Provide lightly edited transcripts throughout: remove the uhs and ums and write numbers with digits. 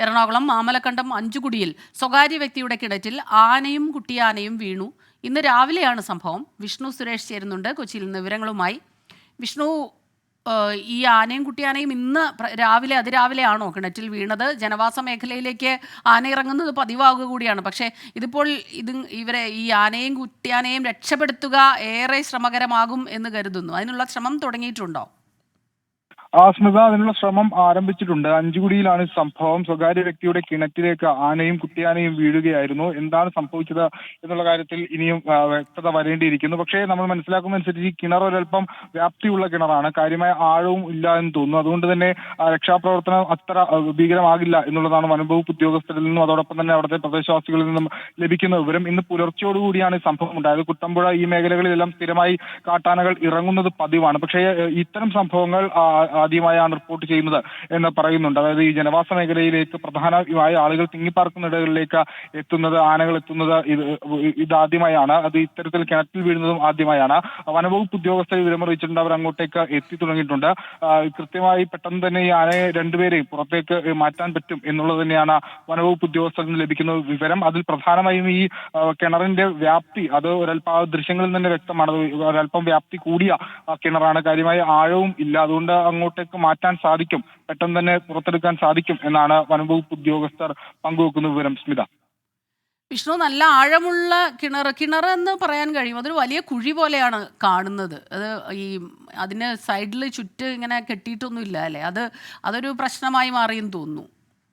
എറണാകുളം മാമലക്കണ്ടം അഞ്ചുകുടിയിൽ സ്വകാര്യ വ്യക്തിയുടെ കിണറ്റിൽ ആനയും കുട്ടിയാനയും വീണു. ഇന്ന് രാവിലെയാണ് സംഭവം. വിഷ്ണു സുരേഷ് ചേരുന്നുണ്ട് കൊച്ചിയിൽ നിന്ന് വിവരങ്ങളുമായി. വിഷ്ണു, ഈ ആനയും കുട്ടിയാനയും ഇന്ന് രാവിലെ അതിരാവിലെയാണോ കിണറ്റിൽ വീണത്? ജനവാസ മേഖലയിലേക്ക് ആന ഇറങ്ങുന്നത് പതിവാകുക കൂടിയാണ്. പക്ഷേ ഇതിപ്പോൾ ഇവരെ ഈ ആനയും കുട്ടിയാനയും രക്ഷപ്പെടുത്തുക ഏറെ ശ്രമകരമാകും എന്ന് കരുതുന്നു. അതിനുള്ള ശ്രമം തുടങ്ങിയിട്ടുണ്ടോ? സ്മിത, അതിനുള്ള ശ്രമം ആരംഭിച്ചിട്ടുണ്ട്. അഞ്ചുകുടിയിലാണ് സംഭവം. സ്വകാര്യ വ്യക്തിയുടെ കിണറ്റിലേക്ക് ആനയും കുട്ടിയാനയും വീഴുകയായിരുന്നു. എന്താണ് സംഭവിച്ചത് എന്നുള്ള കാര്യത്തിൽ ഇനിയും വ്യക്തത വരേണ്ടിയിരിക്കുന്നു. പക്ഷേ നമ്മൾ മനസ്സിലാക്കുന്നതനുസരിച്ച് ഈ കിണർ ഒരൽപ്പം വ്യാപ്തിയുള്ള കിണറാണ്. കാര്യമായ ആഴവും ഇല്ല എന്ന് തോന്നുന്നു. അതുകൊണ്ട് തന്നെ രക്ഷാപ്രവർത്തനം അത്ര ഭീകരമാകില്ല എന്നുള്ളതാണ് വനംവകുപ്പ് ഉദ്യോഗസ്ഥരിൽ നിന്നും അതോടൊപ്പം തന്നെ അവിടുത്തെ പ്രദേശവാസികളിൽ നിന്നും ലഭിക്കുന്ന വിവരം. ഇന്ന് പുലർച്ചയോടുകൂടിയാണ് ഈ സംഭവം ഉണ്ടായത്. കുട്ടമ്പുഴ ഈ മേഖലകളിലെല്ലാം സ്ഥിരമായി കാട്ടാനകൾ ഇറങ്ങുന്നത് പതിവാണ്. പക്ഷേ ഇത്തരം സംഭവങ്ങൾ ആദ്യമായാണ് റിപ്പോർട്ട് ചെയ്യുന്നത് എന്ന് പറയുന്നുണ്ട്. അതായത് ഈ ജനവാസ മേഖലയിലേക്ക് പ്രധാനമായ ആളുകൾ തിങ്ങിപ്പാർക്കുന്നിടങ്ങളിലേക്ക് ആനകൾ എത്തുന്നത് ഇതാദ്യമായാണ്. അത് ഇത്തരത്തിൽ കിണറ്റിൽ വീഴുന്നതും ആദ്യമായാണ്. വനവകുപ്പ് ഉദ്യോഗസ്ഥർ വിവരമറിയിച്ചിട്ടുണ്ട്. അവർ അങ്ങോട്ടേക്ക് എത്തി തുടങ്ങിയിട്ടുണ്ട്. കൃത്യമായി പെട്ടെന്ന് തന്നെ ഈ ആനയെ രണ്ടുപേരെയും പുറത്തേക്ക് മാറ്റാൻ പറ്റും എന്നുള്ളത് തന്നെയാണ് വനവകുപ്പ് ഉദ്യോഗസ്ഥരിൽ നിന്ന് ലഭിക്കുന്ന വിവരം. അതിൽ പ്രധാനമായും ഈ കിണറിന്റെ വ്യാപ്തി അത് ഒരൽപ്പം ദൃശ്യങ്ങളിൽ തന്നെ വ്യക്തമാണ്. ഒരൽപ്പം വ്യാപ്തി കൂടിയ കിണറാണ്. കാര്യമായ ആഴവും ഇല്ല. അതുകൊണ്ട് അങ്ങോട്ടേക്ക് മാറ്റാൻ സാധിക്കും, പെട്ടെന്ന് തന്നെ പുറത്തെടുക്കാൻ സാധിക്കും എന്നാണ് വനംവകുപ്പ് ഉദ്യോഗസ്ഥർ പങ്കുവെക്കുന്ന വിവരം. സ്മിത, വിഷ്ണു, നല്ല ആഴമുള്ള കിണർ എന്ന് പറയാൻ കഴിയും. അതൊരു വലിയ കുഴി പോലെയാണ് കാണുന്നത്. അത് അതിന് സൈഡിൽ ചുറ്റ് ഇങ്ങനെ കെട്ടിയിട്ടൊന്നും ഇല്ല അല്ലേ? അതൊരു പ്രശ്നമായി മാറിയെന്ന് തോന്നുന്നു.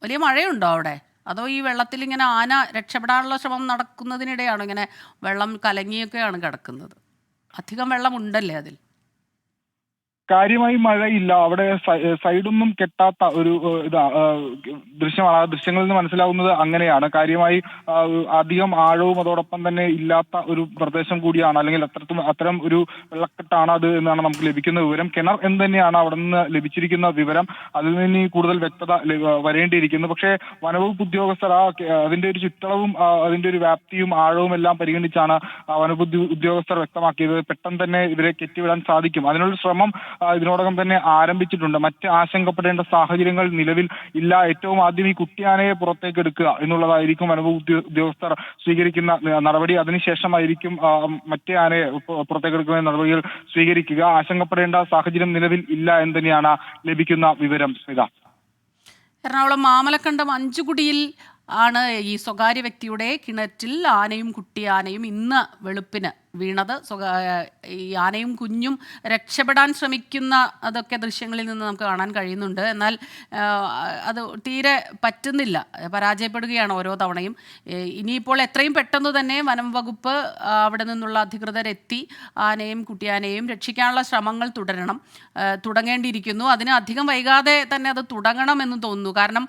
വലിയ മഴയുണ്ടോ അവിടെ? അതോ ഈ വെള്ളത്തിൽ ഇങ്ങനെ ആന രക്ഷപ്പെടാനുള്ള ശ്രമം നടക്കുന്നതിനിടെയാണോ ഇങ്ങനെ വെള്ളം കലങ്ങിയൊക്കെയാണ് കിടക്കുന്നത്? അധികം വെള്ളമുണ്ടല്ലേ അതിൽ? കാര്യമായി മഴയില്ല. അവിടെ സൈഡൊന്നും കെട്ടാത്ത ഒരു ദൃശ്യമാണ്. ആ ദൃശ്യങ്ങളിൽ നിന്ന് മനസ്സിലാവുന്നത് അങ്ങനെയാണ്. കാര്യമായി അധികം ആഴവും അതോടൊപ്പം തന്നെ ഇല്ലാത്ത ഒരു പ്രദേശം കൂടിയാണ്, അല്ലെങ്കിൽ അത്തരം ഒരു വെള്ളക്കെട്ടാണ് അത് എന്നാണ് നമുക്ക് ലഭിക്കുന്ന വിവരം. കിണർ എന്ന് തന്നെയാണ് അവിടെ നിന്ന് ലഭിച്ചിരിക്കുന്ന വിവരം. അതിൽ നിന്ന് കൂടുതൽ വ്യക്തത വരേണ്ടിയിരിക്കുന്നു. പക്ഷേ വനവകുപ്പ് ഉദ്യോഗസ്ഥർ അതിന്റെ ഒരു ചുറ്റളവും അതിന്റെ ഒരു വ്യാപ്തിയും ആഴവും എല്ലാം പരിഗണിച്ചാണ് വനവകുപ്പ് ഉദ്യോഗസ്ഥർ വ്യക്തമാക്കിയത്. പെട്ടെന്ന് തന്നെ ഇവരെ കെട്ടിവിടാൻ സാധിക്കും. അതിനുള്ള ശ്രമം ഇതിനോടകം തന്നെ ആരംഭിച്ചിട്ടുണ്ട്. മറ്റ് ആശങ്കപ്പെടേണ്ട സാഹചര്യങ്ങൾ നിലവിൽ ഇല്ല. ഏറ്റവും ആദ്യം ഈ കുട്ടിയാനയെ പുറത്തേക്ക് എടുക്കുക എന്നുള്ളതായിരിക്കും വനവകുപ്പ് ഉദ്യോഗസ്ഥർ സ്വീകരിക്കുന്ന നടപടി. അതിനുശേഷമായിരിക്കും മറ്റേ ആനയെ പുറത്തേക്ക് എടുക്കുന്ന നടപടികൾ സ്വീകരിക്കുക. ആശങ്കപ്പെടേണ്ട സാഹചര്യം നിലവിൽ ഇല്ല എന്ന് തന്നെയാണ് ലഭിക്കുന്ന വിവരം. സ്മിത, എറണാകുളം മാമലക്കണ്ടം അഞ്ചുകുടിയിൽ ആണ് ഈ സ്വകാര്യ വ്യക്തിയുടെ കിണറ്റിൽ ആനയും കുട്ടിയാനയും ഇന്ന് വെളുപ്പിന് വീണത്. ഈ ആനയും കുഞ്ഞും രക്ഷപ്പെടാൻ ശ്രമിക്കുന്ന അതൊക്കെ ദൃശ്യങ്ങളിൽ നിന്ന് നമുക്ക് കാണാൻ കഴിയുന്നുണ്ട്. എന്നാൽ അത് തീരെ പറ്റുന്നില്ല, പരാജയപ്പെടുകയാണ് ഓരോ തവണയും. ഇനിയിപ്പോൾ എത്രയും പെട്ടെന്ന് തന്നെ വനം വകുപ്പ് അവിടെ നിന്നുള്ള അധികൃതരെത്തി ആനയും കുട്ടിയാനയും രക്ഷിക്കാനുള്ള ശ്രമങ്ങൾ തുടങ്ങേണ്ടിയിരിക്കുന്നു. അതിന് അധികം വൈകാതെ തന്നെ അത് തുടങ്ങണമെന്ന് തോന്നുന്നു. കാരണം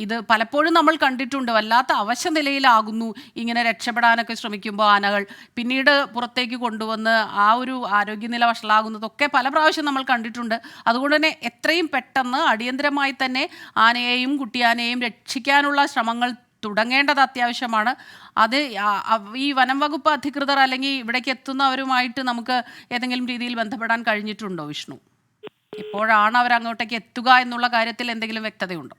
ഇത് പലപ്പോഴും നമ്മൾ കണ്ടിട്ടുണ്ട്, വല്ലാത്ത അവശ നിലയിലാകുന്നു ഇങ്ങനെ രക്ഷപ്പെടാനൊക്കെ ശ്രമിക്കുമ്പോൾ ആനകൾ. പിന്നീട് പുറത്തേക്ക് കൊണ്ടുവന്ന് ആ ഒരു ആരോഗ്യനില വഷളാകുന്നതൊക്കെ പല പ്രാവശ്യം നമ്മൾ കണ്ടിട്ടുണ്ട്. അതുകൊണ്ട് തന്നെ എത്രയും പെട്ടെന്ന് അടിയന്തരമായി തന്നെ ആനയെയും കുട്ടിയാനയെയും രക്ഷിക്കാനുള്ള ശ്രമങ്ങൾ തുടങ്ങേണ്ടത് അത്യാവശ്യമാണ്. അത് ഈ വനം വകുപ്പ് അധികൃതർ അല്ലെങ്കിൽ ഇവിടേക്ക് എത്തുന്നവരുമായിട്ട് നമുക്ക് ഏതെങ്കിലും രീതിയിൽ ബന്ധപ്പെടാൻ കഴിഞ്ഞിട്ടുണ്ടോ വിഷ്ണു? എപ്പോഴാണ് അവർ അങ്ങോട്ടേക്ക് എത്തുക എന്നുള്ള കാര്യത്തിൽ എന്തെങ്കിലും വ്യക്തതയുണ്ടോ?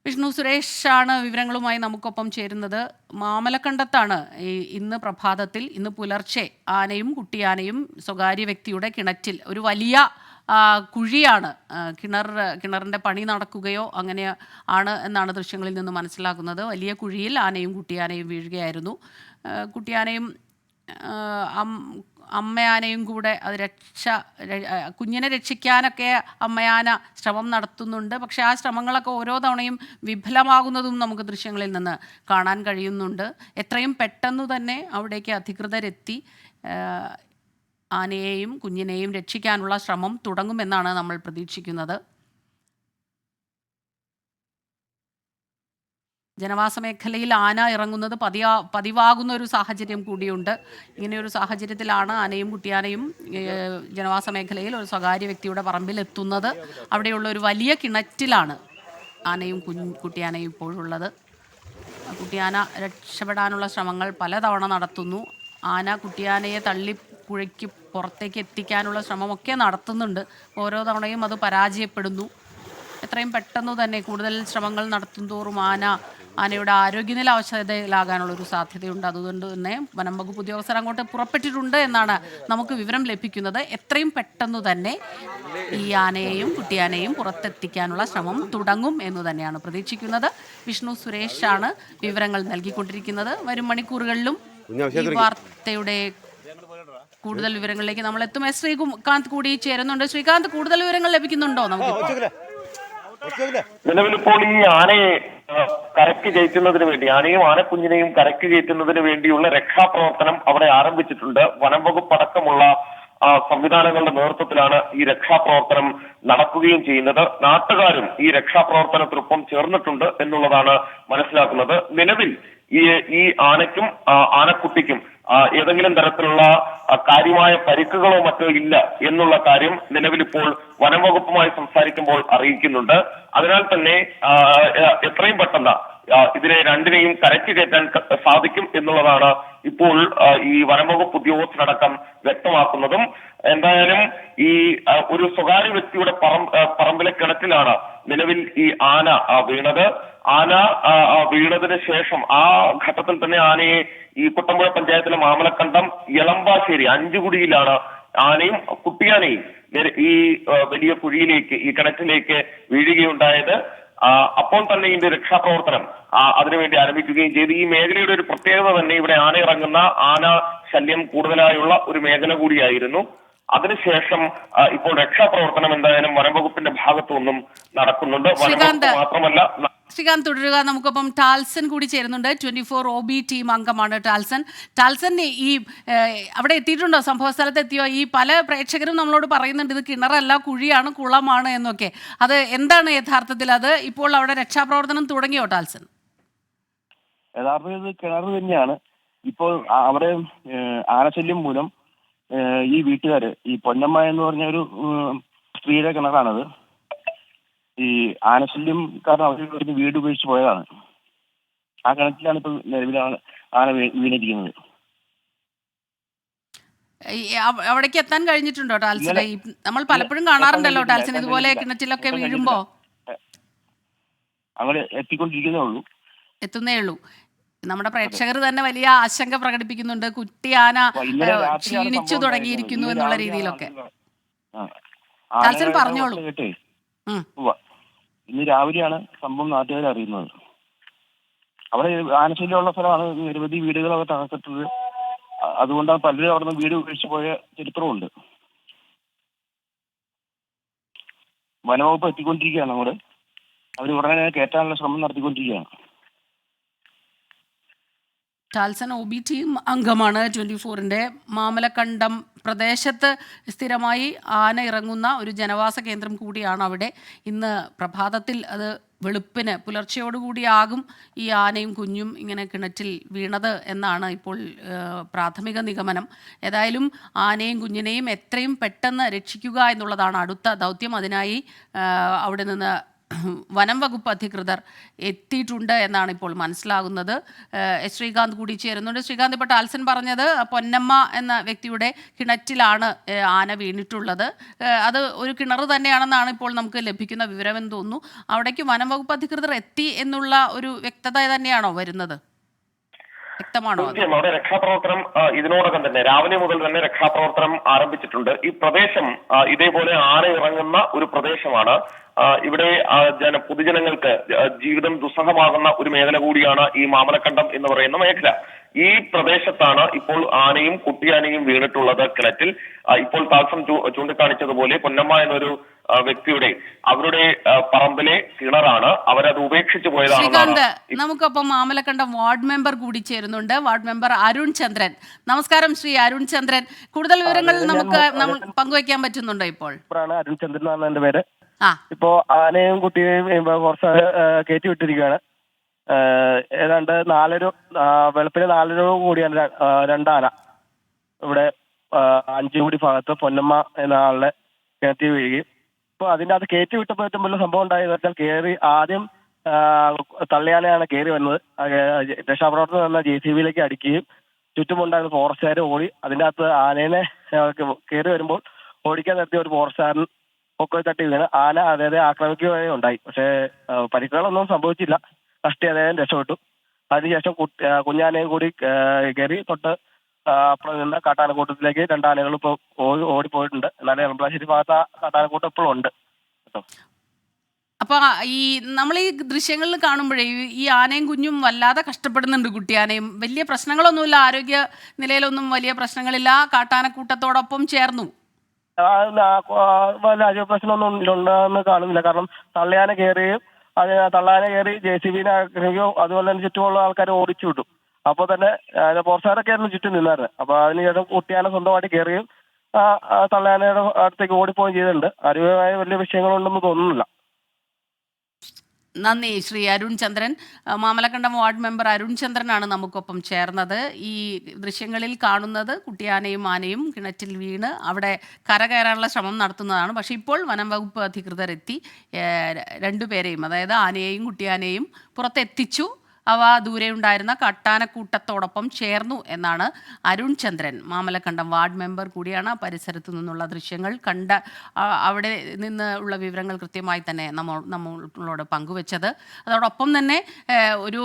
വിഷ്ണു സുരേഷാണ് വിവരങ്ങളുമായി നമുക്കൊപ്പം ചേരുന്നത്. മാമലക്കണ്ടത്താണ് ഇന്ന് പ്രഭാതത്തിൽ, ഇന്ന് പുലർച്ചെ ആനയും കുട്ടിയാനയും സ്വകാര്യ വ്യക്തിയുടെ കിണറ്റിൽ, ഒരു വലിയ കുഴിയാണ്, കിണറിൻ്റെ പണി നടക്കുകയോ അങ്ങനെ ആണ് എന്നാണ് ദൃശ്യങ്ങളിൽ നിന്ന് മനസ്സിലാക്കുന്നത്. വലിയ കുഴിയിൽ ആനയും കുട്ടിയാനയും വീഴുകയായിരുന്നു. കുട്ടിയാനയും അമ്മയാനയും കൂടെ അത് കുഞ്ഞിനെ രക്ഷിക്കാനൊക്കെ അമ്മയാന ശ്രമം നടത്തുന്നുണ്ട്. പക്ഷേ ആ ശ്രമങ്ങളൊക്കെ ഓരോ തവണയും വിഫലമാകുന്നതും നമുക്ക് ദൃശ്യങ്ങളിൽ നിന്ന് കാണാൻ കഴിയുന്നുണ്ട്. എത്രയും പെട്ടെന്ന് തന്നെ അവിടേക്ക് അധികൃതരെത്തി ആനയെയും കുഞ്ഞിനെയും രക്ഷിക്കാനുള്ള ശ്രമം തുടങ്ങുമെന്നാണ് നമ്മൾ പ്രതീക്ഷിക്കുന്നത്. ജനവാസ മേഖലയിൽ ആന ഇറങ്ങുന്നത് പതിവാകുന്ന ഒരു സാഹചര്യം കൂടിയുണ്ട്. ഇങ്ങനെയൊരു സാഹചര്യത്തിലാണ് ആനയും കുട്ടിയാനയും ജനവാസ മേഖലയിൽ ഒരു സ്വകാര്യ വ്യക്തിയുടെ പറമ്പിലെത്തുന്നത്. അവിടെയുള്ള ഒരു വലിയ കിണറ്റിലാണ് ആനയും കുട്ടിയാനയും ഇപ്പോഴുള്ളത്. കുട്ടിയാന രക്ഷപ്പെടാനുള്ള ശ്രമങ്ങൾ പലതവണ നടത്തുന്നു. ആന കുട്ടിയാനയെ തള്ളി പുറത്തേക്ക് എത്തിക്കാനുള്ള ശ്രമമൊക്കെ നടത്തുന്നുണ്ട്. ഓരോ തവണയും അത് പരാജയപ്പെടുന്നു. എത്രയും പെട്ടെന്ന് തന്നെ കൂടുതൽ ശ്രമങ്ങൾ നടത്തുന്തോറും ആനയുടെ ആരോഗ്യനില അവശതയിലാകാനുള്ളൊരു സാധ്യതയുണ്ട്. അതുകൊണ്ട് തന്നെ വനം വകുപ്പ് ഉദ്യോഗസ്ഥർ അങ്ങോട്ട് പുറപ്പെട്ടിട്ടുണ്ട് എന്നാണ് നമുക്ക് വിവരം ലഭിക്കുന്നത്. എത്രയും പെട്ടെന്ന് തന്നെ ഈ ആനയെയും കുട്ടിയാനയും പുറത്തെത്തിക്കാനുള്ള ശ്രമം തുടങ്ങും എന്ന് തന്നെയാണ് പ്രതീക്ഷിക്കുന്നത്. വിഷ്ണു സുരേഷാണ് വിവരങ്ങൾ നൽകിക്കൊണ്ടിരിക്കുന്നത്. വരും മണിക്കൂറുകളിലും ഈ വാർത്തയുടെ കൂടുതൽ വിവരങ്ങളിലേക്ക് നമ്മൾ എത്തും. ശ്രീകാന്ത് കൂടി ചേരുന്നുണ്ട്. ശ്രീകാന്ത്, കൂടുതൽ വിവരങ്ങൾ ലഭിക്കുന്നുണ്ടോ നമുക്ക്? നിലവിലിപ്പോൾ ഈ ആനയെ കരയ്ക്ക് കയറ്റുന്നതിന് വേണ്ടി, ആനയും ആനക്കുഞ്ഞിനെയും കരയ്ക്ക് കയറ്റുന്നതിന് വേണ്ടിയുള്ള രക്ഷാപ്രവർത്തനം അവിടെ ആരംഭിച്ചിട്ടുണ്ട്. വനം വകുപ്പ് അടക്കമുള്ള സംവിധാനങ്ങളുടെ നേതൃത്വത്തിലാണ് ഈ രക്ഷാപ്രവർത്തനം നടക്കുകയും ചെയ്യുന്നത്. നാട്ടുകാരും ഈ രക്ഷാപ്രവർത്തനത്തിനൊപ്പം ചേർന്നിട്ടുണ്ട് എന്നുള്ളതാണ് മനസ്സിലാക്കുന്നത്. നിലവിൽ ഈ ആനയ്ക്കും ആനക്കുട്ടിക്കും ഏതെങ്കിലും തരത്തിലുള്ള കാര്യമായ പരിക്കുകളോ മറ്റോ ഇല്ല എന്നുള്ള കാര്യം നിലവിലിപ്പോൾ വനം വകുപ്പുമായി സംസാരിക്കുമ്പോൾ അറിയിക്കുന്നുണ്ട്. അതിനാൽ തന്നെ എത്രയും പെട്ടെന്ന് ഇതിനെ രണ്ടിനെയും കരയ്ക്ക് കയറ്റാൻ സാധിക്കും എന്നുള്ളതാണ് ഇപ്പോൾ ഈ വനംവകുപ്പ് ഉദ്യോഗസ്ഥരടക്കം വ്യക്തമാക്കുന്നതും. എന്തായാലും ഈ ഒരു സ്വകാര്യ വ്യക്തിയുടെ പറമ്പിലെ കിണറ്റിലാണ് നിലവിൽ ഈ ആന വീണത്. ആന വീണതിന് ശേഷം ആ ഘട്ടത്തിൽ തന്നെ ആനയെ ഈ കുട്ടമ്പുഴ പഞ്ചായത്തിലെ മാമലക്കണ്ടം എളമ്പാശ്ശേരി അഞ്ചുകുടിയിലാണ് ആനയും കുട്ടിയാനയും ഈ വലിയ കുഴിയിലേക്ക്, ഈ കിണറ്റിലേക്ക് വീഴുകയുണ്ടായത്. അപ്പോൾ തന്നെ ഇതിന്റെ രക്ഷാപ്രവർത്തനം അതിനുവേണ്ടി ആരംഭിക്കുകയും ചെയ്തു. ഈ മേഖലയുടെ ഒരു പ്രത്യേകത തന്നെ ഇവിടെ ആന ഇറങ്ങുന്ന, ആന ശല്യം കൂടുതലായുള്ള ഒരു മേഖല കൂടിയായിരുന്നു. അതിനുശേഷം ഇപ്പോൾ രക്ഷാപ്രവർത്തനം എന്തായാലും വനംവകുപ്പിന്റെ ഭാഗത്തുനിന്നും നടക്കുന്നുണ്ട്. വനംവകുപ്പ് മാത്രമല്ല. ശ്രീകാന്ത് തുടരുക. നമുക്കൊപ്പം ടാൽസൺ കൂടി ചേരുന്നുണ്ട്. 24 OB ടീം അംഗമാണ് ടാൽസൺ. ഈ അവിടെ എത്തിയിട്ടുണ്ടോ? സംഭവ സ്ഥലത്ത് എത്തിയോ? ഈ പല പ്രേക്ഷകരും നമ്മളോട് പറയുന്നുണ്ട് ഇത് കിണറല്ല, കുഴിയാണ്, കുളമാണ് എന്നൊക്കെ. അത് എന്താണ് യഥാർത്ഥത്തിൽ? അത് ഇപ്പോൾ അവിടെ രക്ഷാപ്രവർത്തനം തുടങ്ങിയോ ടാൽസൺ? യഥാർത്ഥത്തിൽ ഇത് കിണർ തന്നെയാണ്. ഇപ്പോൾ അവിടെ ആനശല്യം മൂലം ഈ വീട്ടുകാര്, ഈ പൊന്നമ്മ എന്ന് പറഞ്ഞ ഒരു സ്ത്രീയുടെ കിണറാണത്. ഈ ആനശല്യം കാരണം അവർ വീട് ഉപേക്ഷിച്ച് പോയതാണ്. ആ കിണറ്റിലാണ് ഇപ്പൊ നിലവിലാണ് ആന വീണിരിക്കുന്നത്. അവിടേക്ക് എത്താൻ കഴിഞ്ഞിട്ടുണ്ടോ ടാൽസൺ? നമ്മൾ പലപ്പോഴും കാണാറുണ്ടല്ലോ ടാൽസൺ ഇതുപോലെ കിണറ്റിലൊക്കെ വീഴുമ്പോ. അങ്ങോട്ട് എത്തുന്നേ ഉള്ളൂ. നമ്മുടെ പ്രേക്ഷകർ തന്നെ വലിയ ആശങ്ക പ്രകടിപ്പിക്കുന്നുണ്ട്. കുട്ടി ആന ക്ഷീണിച്ചു തുടങ്ങിയിരിക്കുന്നു എന്നുള്ള രീതിയിലൊക്കെ. ടാൽസൺ പറഞ്ഞോളൂ. ഇന്ന് രാവിലെയാണ് സംഭവം നാട്ടുകാർ അറിയുന്നത്. അവിടെ ആനശല്യമുള്ള സ്ഥലമാണ്. നിരവധി വീടുകളൊക്കെ തകർത്തിട്ടത്. അതുകൊണ്ടാണ് പലരും അവിടെ നിന്ന് വീട് ഉപേക്ഷിച്ച് പോയ ചരിത്രമുണ്ട്. വനവകുപ്പ് എത്തിക്കൊണ്ടിരിക്കുകയാണ്. അങ്ങോട്ട് അവർ ഉടനെ കയറ്റാനുള്ള ശ്രമം നടത്തിക്കൊണ്ടിരിക്കുകയാണ്. ടാൽസൺ OB ടീം അംഗമാണ്. 24ന്റെ മാമലക്കണ്ടം പ്രദേശത്ത് സ്ഥിരമായി ആന ഇറങ്ങുന്ന ഒരു ജനവാസ കേന്ദ്രം കൂടിയാണ് അവിടെ. ഇന്ന് പ്രഭാതത്തിൽ അത് വെളുപ്പിന് പുലർച്ചയോടുകൂടിയാകും ഈ ആനയും കുഞ്ഞും ഇങ്ങനെ കിണറ്റിൽ വീണത് എന്നാണ് ഇപ്പോൾ പ്രാഥമിക നിഗമനം. ഏതായാലും ആനയും കുഞ്ഞിനെയും എത്രയും പെട്ടെന്ന് രക്ഷിക്കുക എന്നുള്ളതാണ് അടുത്ത ദൗത്യം. അതിനായി അവിടെ നിന്ന് വനം വകുപ്പ് അധികൃതർ എത്തിയിട്ടുണ്ട് എന്നാണ് ഇപ്പോൾ മനസ്സിലാകുന്നത്. ശ്രീകാന്ത് കൂടി ചേരുന്നുണ്ട്. ശ്രീകാന്ത്, ഇപ്പോൾ ടാൽസൺ പറഞ്ഞത് പൊന്നമ്മ എന്ന വ്യക്തിയുടെ കിണറ്റിലാണ് ആന വീണിട്ടുള്ളത്. അത് ഒരു കിണർ തന്നെയാണെന്നാണ് ഇപ്പോൾ നമുക്ക് ലഭിക്കുന്ന വിവരമെന്ന് തോന്നുന്നു. അവിടേക്ക് വനം വകുപ്പ് അധികൃതർ എത്തി എന്നുള്ള ഒരു വ്യക്തത തന്നെയാണോ വരുന്നത്? വ്യക്തമാണോ? അവിടെ രക്ഷാപ്രവർത്തനം ഇതിനോടകം തന്നെ രാവിലെ മുതൽ തന്നെ രക്ഷാപ്രവർത്തനം ആരംഭിച്ചിട്ടുണ്ട്. ഈ പ്രദേശം ഇതേപോലെ ആന ഇറങ്ങുന്ന ഒരു പ്രദേശമാണ്. ഇവിടെ പൊതുജനങ്ങൾക്ക് ജീവിതം ദുസ്സഹമാകുന്ന ഒരു മേഖല കൂടിയാണ് ഈ മാമലക്കണ്ടം എന്ന് പറയുന്ന മേഖല. ഈ പ്രദേശത്താണ് ഇപ്പോൾ ആനയും കുട്ടിയാനയും വീണിട്ടുള്ളത് കിണറ്റിൽ. ഇപ്പോൾ താൽസം ചൂണ്ടിക്കാണിച്ചതുപോലെ പൊന്നമ്മ എന്നൊരു വ്യക്തിയുടെ അവരുടെ പറമ്പിലെ കിണറാണ്. അവരത് ഉപേക്ഷിച്ചു പോയതാണ്. നമുക്കൊപ്പം മാമലക്കണ്ടം വാർഡ് മെമ്പർ കൂടി ചേരുന്നുണ്ട്. വാർഡ് മെമ്പർ അരുൺ ചന്ദ്രൻ. നമസ്കാരം ശ്രീ അരുൺ ചന്ദ്രൻ. കൂടുതൽ വിവരങ്ങൾ നമുക്ക് പങ്കുവയ്ക്കാൻ പറ്റുന്നുണ്ടോ? ഇപ്പോൾ അരുൺ ചന്ദ്രൻ എന്നാണ് എന്റെ പേര്. ഇപ്പോ ആനയും കുട്ടിയെയും കുറച്ച് കയറ്റി വിട്ടിരിക്കുകയാണ്. ഏതാണ്ട് വെളുപ്പിന് 4:30 കൂടിയാണ് രണ്ടാന ഇവിടെ അഞ്ചുകുടി ഭാഗത്ത് പൊന്നമ്മ എന്ന ആളുടെ കിണറ്റി വീഴുകയും. ഇപ്പൊ അതിന്റെ അത് കയറ്റി വിട്ടപ്പോൾ ഏറ്റവും വലിയ സംഭവം ഉണ്ടായത് വെച്ചാൽ ആദ്യം തള്ളിയാനയാണ് കയറി വന്നത്. രക്ഷാപ്രവർത്തനം എന്ന JCBയിലേക്ക് അടിക്കുകയും ചുറ്റുമുണ്ടായിരുന്ന ഫോറസ്റ്റുകാർ ഓടി അതിൻ്റെ അകത്ത് ആനേനെ കയറി വരുമ്പോൾ ഓടിക്കാൻ നിർത്തിയ ഒരു ഫോറസ്റ്റുകാരൻ പൊക്കെ തട്ടി വീണ് ആന അതായത് ആക്രമിക്കുകയും ഉണ്ടായി. പക്ഷേ പരിക്കുകളൊന്നും സംഭവിച്ചില്ല. കഷ്ടി അദ്ദേഹം രക്ഷപ്പെട്ടു. അതിനുശേഷം കുഞ്ഞാനയും കൂടി കയറി തൊട്ട് അപ്പുറം നിന്ന് കാട്ടാനക്കൂട്ടത്തിലേക്ക് 2 ആനകൾ ഇപ്പോൾ ഓടിപ്പോയിട്ടുണ്ട്. എന്നാലും എളമ്പളശ്ശേരി ഭാഗത്ത് കാട്ടാനക്കൂട്ടം ഇപ്പോഴും ഉണ്ട് കേട്ടോ. അപ്പൊ ഈ നമ്മൾ ഈ ദൃശ്യങ്ങളിൽ കാണുമ്പോഴേ ഈ ആനയും കുഞ്ഞും വല്ലാതെ കഷ്ടപ്പെടുന്നുണ്ട്. കുട്ടിയാനയും വലിയ പ്രശ്നങ്ങളൊന്നുമില്ല, ആരോഗ്യ നിലയിലൊന്നും വലിയ പ്രശ്നങ്ങളില്ല. കാട്ടാനക്കൂട്ടത്തോടൊപ്പം ചേർന്നു. വല്ല ആരോഗ്യ പ്രശ്നമൊന്നും ഉണ്ടെന്ന് കാണുന്നില്ല. കാരണം തള്ളയാന കയറുകയും തള്ളാന കയറി JCB ആക്കുകയോ അതുപോലെ തന്നെ ചുറ്റുമുള്ള ആൾക്കാരെ ഓടിച്ചു വിട്ടു. അപ്പോൾ തന്നെ പോർച്ചാരൊക്കെ ആയിരുന്നു ചുറ്റും നിന്നായിരുന്നു. അപ്പൊ അതിനുശേഷം കുട്ടിയാന സ്വന്തമായിട്ട് കയറുകയും തള്ളയാനയുടെ അടുത്തേക്ക് ഓടിപ്പോവുകയും ചെയ്തിട്ടുണ്ട്. ആരോഗ്യമായ വലിയ വിഷയങ്ങളുണ്ടെന്ന് തോന്നുന്നില്ല. നന്ദി ശ്രീ അരുൺ ചന്ദ്രൻ. മാമലക്കണ്ടം വാർഡ് മെമ്പർ അരുൺ ചന്ദ്രനാണ് നമുക്കൊപ്പം ചേർന്നത്. ഈ ദൃശ്യങ്ങളിൽ കാണുന്നത് കുട്ടിയാനയും ആനയും കിണറ്റിൽ വീണ് അവിടെ കരകയറാനുള്ള ശ്രമം നടത്തുന്നതാണ്. പക്ഷേ ഇപ്പോൾ വനം വകുപ്പ് അധികൃതർ എത്തി 2 പേരെയും, അതായത് ആനയെയും കുട്ടിയാനയെയും പുറത്തെത്തിച്ചു. അവ ദൂരെ ഉണ്ടായിരുന്ന കാട്ടാനക്കൂട്ടത്തോടൊപ്പം ചേർന്നു എന്നാണ് അരുൺ ചന്ദ്രൻ, മാമലക്കണ്ടം വാർഡ് മെമ്പർ കൂടിയാണ്, പരിസരത്തു നിന്നുള്ള ദൃശ്യങ്ങൾ കണ്ട് അവിടെ നിന്ന് ഉള്ള വിവരങ്ങൾ കൃത്യമായി തന്നെ നമ്മളോട് പങ്കുവച്ചത്. അതോടൊപ്പം തന്നെ ഒരു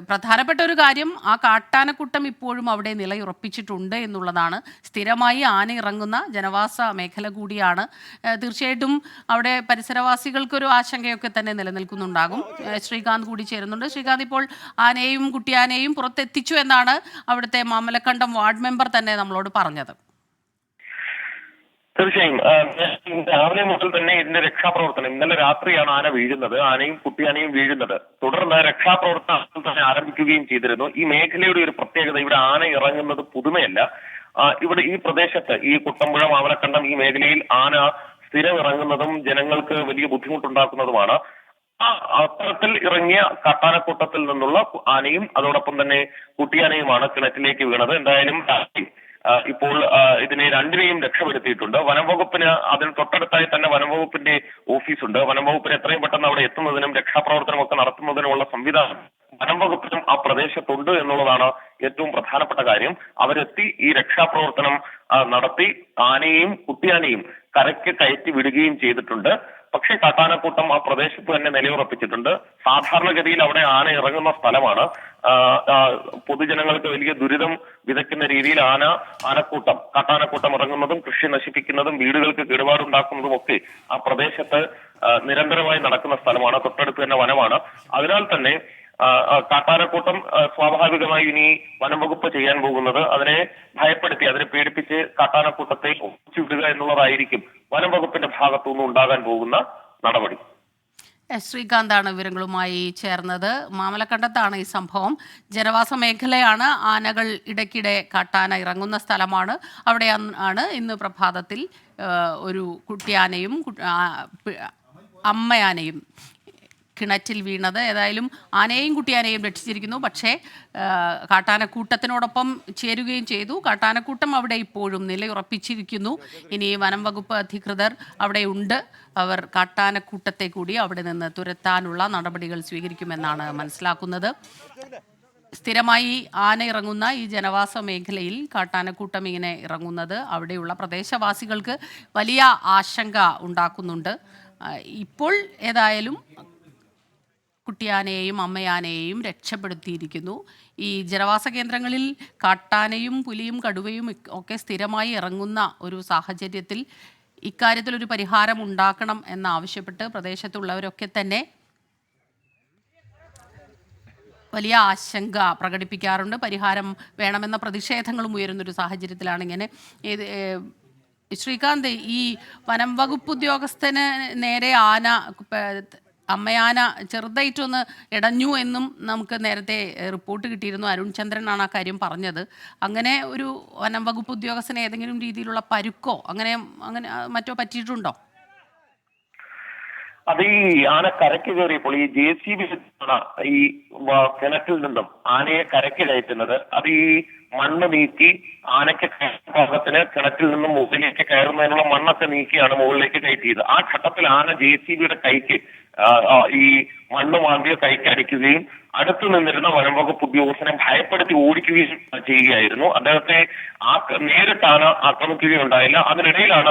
പ്രധാനപ്പെട്ട ഒരു കാര്യം, ആ കാട്ടാനക്കൂട്ടം ഇപ്പോഴും അവിടെ നിലയുറപ്പിച്ചിട്ടുണ്ട് എന്നുള്ളതാണ്. സ്ഥിരമായി ആന ഇറങ്ങുന്ന ജനവാസ മേഖല കൂടിയാണ്. തീർച്ചയായിട്ടും അവിടെ പരിസരവാസികൾക്കൊരു ആശങ്കയൊക്കെ തന്നെ നിലനിൽക്കുന്നുണ്ടാകും. ശ്രീകാന്ത് കൂടി ചേരുന്നുണ്ട്. ശ്രീകാന്ത്, ഇപ്പോൾ ആനയെയും കുട്ടിയാനയെയും പുറത്തെത്തിച്ചു എന്നാണ് അവിടുത്തെ മാമലക്കണ്ടം വാർഡ് മെമ്പർ തന്നെ നമ്മളോട് പറഞ്ഞത്. തീർച്ചയായും രാവിലെ മുതൽ തന്നെ ഇതിന്റെ രക്ഷാപ്രവർത്തനം, ഇന്നലെ രാത്രിയാണ് ആന വീഴുന്നത്, ആനയും കുട്ടിയാനയും വീഴുന്നത്. തുടർന്ന് രക്ഷാപ്രവർത്തനം തന്നെ ആരംഭിക്കുകയും ചെയ്തിരുന്നു. ഈ മേഖലയുടെ ഒരു പ്രത്യേകത, ഇവിടെ ആന ഇറങ്ങുന്നത് പുതുമയല്ല. ഇവിടെ ഈ പ്രദേശത്ത്, ഈ കുട്ടമ്പുഴ മാമലക്കണ്ടം ഈ മേഖലയിൽ ആന സ്ഥിരം ഇറങ്ങുന്നതും ജനങ്ങൾക്ക് വലിയ ബുദ്ധിമുട്ടുണ്ടാക്കുന്നതുമാണ്. അത്തരത്തിൽ ഇറങ്ങിയ കാട്ടാനക്കൂട്ടത്തിൽ നിന്നുള്ള ആനയും അതോടൊപ്പം തന്നെ കുട്ടിയാനയുമാണ് കിണറ്റിലേക്ക് വീണത്. എന്തായാലും ഇപ്പോൾ ഇതിനെ 2നെയും രക്ഷപ്പെടുത്തിയിട്ടുണ്ട്. വനംവകുപ്പിന് അതിന് തൊട്ടടുത്തായി തന്നെ വനംവകുപ്പിന്റെ ഓഫീസുണ്ട്. വനംവകുപ്പിന് എത്രയും പെട്ടെന്ന് അവിടെ എത്തുന്നതിനും രക്ഷാപ്രവർത്തനം ഒക്കെ നടത്തുന്നതിനുമുള്ള സംവിധാനം വനംവകുപ്പിനും ആ പ്രദേശത്തുണ്ട് എന്നുള്ളതാണ് ഏറ്റവും പ്രധാനപ്പെട്ട കാര്യം. അവരെത്തി ഈ രക്ഷാപ്രവർത്തനം നടത്തി ആനയെയും കുട്ടിയാനയും കരയ്ക്ക് കയറ്റി വിടുകയും ചെയ്തിട്ടുണ്ട്. പക്ഷേ കാട്ടാനക്കൂട്ടം ആ പ്രദേശത്ത് തന്നെ നിലയുറപ്പിച്ചിട്ടുണ്ട്. സാധാരണഗതിയിൽ അവിടെ ആന ഇറങ്ങുന്ന സ്ഥലമാണ്. പൊതുജനങ്ങൾക്ക് വലിയ ദുരിതം വിതയ്ക്കുന്ന രീതിയിൽ കാട്ടാനക്കൂട്ടം ഇറങ്ങുന്നതും കൃഷി നശിപ്പിക്കുന്നതും വീടുകൾക്ക് കേടുപാടുണ്ടാക്കുന്നതും ഒക്കെ ആ പ്രദേശത്ത് നിരന്തരമായി നടക്കുന്ന സ്ഥലമാണ്. തൊട്ടടുത്ത് തന്നെ വനമാണ്. അതിനാൽ തന്നെ കാട്ടാനക്കൂട്ടം സ്വാഭാവികമായി ഇനി വനം വകുപ്പ് ചെയ്യാൻ പോകുന്നത് അതിനെ ഭയപ്പെടുത്തി, അതിനെ പേടിപ്പിച്ച് കാട്ടാനക്കൂട്ടത്തെ ഒഴിച്ചുവിടുക എന്നുള്ളതായിരിക്കും വനം വകുപ്പിന്റെ ഭാഗത്തുനിന്ന് ഉണ്ടാകാൻ പോകുന്ന നടപടി. ശ്രീകാന്താണ് വിവരങ്ങളുമായി ചേർന്നത്. മാമലക്കണ്ടത്താണ് ഈ സംഭവം. ജനവാസ മേഖലയാണ്. ആനകൾ ഇടയ്ക്കിടെ കാട്ടാന ഇറങ്ങുന്ന സ്ഥലമാണ്. അവിടെ ആണ് ഇന്ന് പ്രഭാതത്തിൽ ഒരു കുട്ടിയാനയും അമ്മയാനയും കിണറ്റിൽ വീണത്. ഏതായാലും ആനയെയും കുട്ടിയാനയും രക്ഷിച്ചിരിക്കുന്നു. പക്ഷേ കാട്ടാനക്കൂട്ടത്തിനോടൊപ്പം ചേരുകയും ചെയ്തു. കാട്ടാനക്കൂട്ടം അവിടെ ഇപ്പോഴും നിലയുറപ്പിച്ചിരിക്കുന്നു. ഇനി വനം വകുപ്പ് അധികൃതർ അവിടെ ഉണ്ട്. അവർ കാട്ടാനക്കൂട്ടത്തെ കൂടി അവിടെ നിന്ന് തുരത്താനുള്ള നടപടികൾ സ്വീകരിക്കുമെന്നാണ് മനസ്സിലാക്കുന്നത്. സ്ഥിരമായി ആന ഇറങ്ങുന്ന ഈ ജനവാസ മേഖലയിൽ കാട്ടാനക്കൂട്ടം ഇങ്ങനെ ഇറങ്ങുന്നത് അവിടെയുള്ള പ്രദേശവാസികൾക്ക് വലിയ ആശങ്ക ഉണ്ടാക്കുന്നുണ്ട്. ഇപ്പോൾ ഏതായാലും കുട്ടിയാനയെയും അമ്മയാനയെയും രക്ഷപ്പെടുത്തിയിരിക്കുന്നു. ഈ ജനവാസ കേന്ദ്രങ്ങളിൽ കാട്ടാനയും പുലിയും കടുവയും ഒക്കെ സ്ഥിരമായി ഇറങ്ങുന്ന ഒരു സാഹചര്യത്തിൽ ഇക്കാര്യത്തിലൊരു പരിഹാരം ഉണ്ടാക്കണം എന്നാവശ്യപ്പെട്ട് പ്രദേശത്തുള്ളവരൊക്കെ തന്നെ വലിയ ആശങ്ക പ്രകടിപ്പിക്കാറുണ്ട്. പരിഹാരം വേണമെന്ന പ്രതിഷേധങ്ങളും ഉയരുന്നൊരു സാഹചര്യത്തിലാണ് ഇങ്ങനെ. ശ്രീകാന്ത്, ഈ വനം വകുപ്പ് ഉദ്യോഗസ്ഥന് നേരെ അമ്മയാന ചെറുതായിട്ടൊന്ന് ഇടഞ്ഞു എന്നും നമുക്ക് നേരത്തെ റിപ്പോർട്ട് കിട്ടിയിരുന്നു. അരുൺ ചന്ദ്രനാണ് ആ കാര്യം പറഞ്ഞത്. അങ്ങനെ ഒരു വനം വകുപ്പ് ഉദ്യോഗസ്ഥന് ഏതെങ്കിലും രീതിയിലുള്ള പരുക്കോ അങ്ങനെ മറ്റോ പറ്റിയിട്ടുണ്ടോ? അത് ഈ ആന കരയ്ക്ക് കയറിയപ്പോൾ ഈ JCB ഈ കിണറ്റിൽ നിന്നും ആനയെ കരയ്ക്ക് കയറ്റുന്നത്. അത് ഈ മണ്ണ് നീക്കി ആനയ്ക്ക് ഭാഗത്തിന് കിണറ്റിൽ നിന്നും മുകളിലേക്ക് കയറുന്നതിനുള്ള മണ്ണൊക്കെ നീക്കിയാണ് മുകളിലേക്ക് കയറ്റിയത്. ആ ഘട്ടത്തിൽ ആന JCBയുടെ കൈക്ക് ഈ മണ്ണ് മാന്തിയ കൈക്ക് അടിക്കുകയും അടുത്തു നിന്നിരുന്ന വനംവകുപ്പ് ഉദ്യോഗസ്ഥനെ ഭയപ്പെടുത്തി ഓടിക്കുകയും ചെയ്യുകയായിരുന്നു. അദ്ദേഹത്തെ നേരിട്ടാണ് ആക്രമിക്കുകയുണ്ടായില്ല. അതിനിടയിലാണ്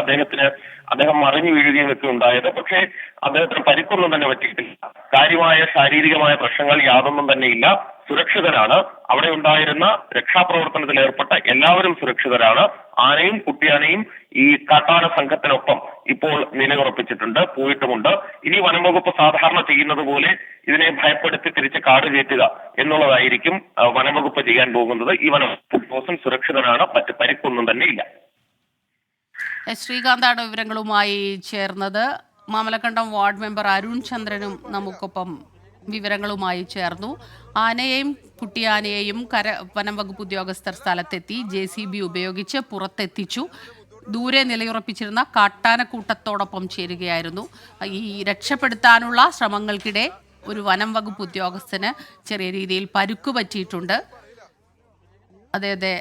അദ്ദേഹം മറിഞ്ഞു വീഴുകയും ഒക്കെ ഉണ്ടായത്. പക്ഷേ അദ്ദേഹത്തിന് പരിക്കൊന്നും തന്നെ പറ്റിയിട്ടില്ല. കാര്യമായ ശാരീരികമായ പ്രശ്നങ്ങൾ യാതൊന്നും തന്നെ ഇല്ല. സുരക്ഷിതരാണ്. അവിടെ ഉണ്ടായിരുന്ന രക്ഷാപ്രവർത്തനത്തിൽ ഏർപ്പെട്ട എല്ലാവരും സുരക്ഷിതരാണ്. ആനയും കുട്ടിയാനയും ഈ കാട്ടാന സംഘത്തിനൊപ്പം ഇപ്പോൾ നിലയുറപ്പിച്ചിട്ടുണ്ട്, പോയിട്ടുമുണ്ട്. ഇനി വനംവകുപ്പ് സാധാരണ ചെയ്യുന്നത് പോലെ ഇതിനെ ഭയപ്പെടുത്തി തിരിച്ച് കാട് കയറ്റുക എന്നുള്ളതായിരിക്കും വനംവകുപ്പ് ചെയ്യാൻ പോകുന്നത്. ഈ വനംവകുപ്പ് ഉദ്യോഗസ്ഥൻ സുരക്ഷിതനാണ്, മറ്റ് പരിക്കൊന്നും തന്നെ ഇല്ല. ശ്രീകാന്താണ് വിവരങ്ങളുമായി ചേർന്നത്. മാമലക്കണ്ടം വാർഡ് മെമ്പർ അരുൺ ചന്ദ്രനും നമുക്കൊപ്പം വിവരങ്ങളുമായി ചേർന്നു. ആനയെയും കുട്ടിയാനയെയും വനം വകുപ്പ് ഉദ്യോഗസ്ഥർ സ്ഥലത്തെത്തി JCB ഉപയോഗിച്ച് പുറത്തെത്തിച്ചു. ദൂരെ നിലയുറപ്പിച്ചിരുന്ന കാട്ടാനക്കൂട്ടത്തോടൊപ്പം ചേരുകയായിരുന്നു. ഈ രക്ഷപ്പെടുത്താനുള്ള ശ്രമങ്ങൾക്കിടെ ഒരു വനം വകുപ്പ് ഉദ്യോഗസ്ഥന് ചെറിയ രീതിയിൽ പരുക്ക് പറ്റിയിട്ടുണ്ട്. അദ്ദേഹത്തെ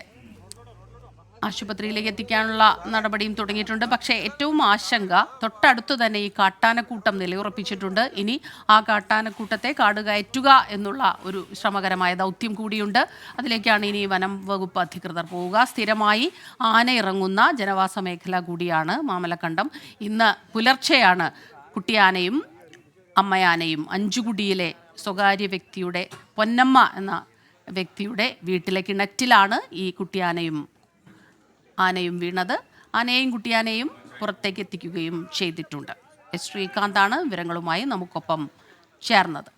ആശുപത്രിയിലേക്ക് എത്തിക്കാനുള്ള നടപടിയും തുടങ്ങിയിട്ടുണ്ട്. പക്ഷേ ഏറ്റവും ആശങ്ക തൊട്ടടുത്ത് തന്നെ ഈ കാട്ടാനക്കൂട്ടം നിലയുറപ്പിച്ചിട്ടുണ്ട്. ഇനി ആ കാട്ടാനക്കൂട്ടത്തെ കാട് കയറ്റുക എന്നുള്ള ഒരു ശ്രമകരമായ ദൗത്യം കൂടിയുണ്ട്. അതിലേക്കാണ് ഇനി വനം വകുപ്പ് അധികൃതർ പോവുക. സ്ഥിരമായി ആന ഇറങ്ങുന്ന ജനവാസ മേഖല കൂടിയാണ് മാമലക്കണ്ടം. ഇന്ന് പുലർച്ചെയാണ് കുട്ടിയാനയും അമ്മയാനയും അഞ്ചുകുടിയിലെ സ്വകാര്യ വ്യക്തിയുടെ പൊന്നമ്മ എന്ന വ്യക്തിയുടെ വീട്ടിലെ കിണറ്റിലാണ് ഈ ആനയും വീണത്. ആനയെയും കുട്ടിയാനയും പുറത്തേക്ക് എത്തിക്കുകയും ചെയ്തിട്ടുണ്ട്. ശ്രീകാന്താണ് വിവരങ്ങളുമായി നമുക്കൊപ്പം ചേർന്നത്.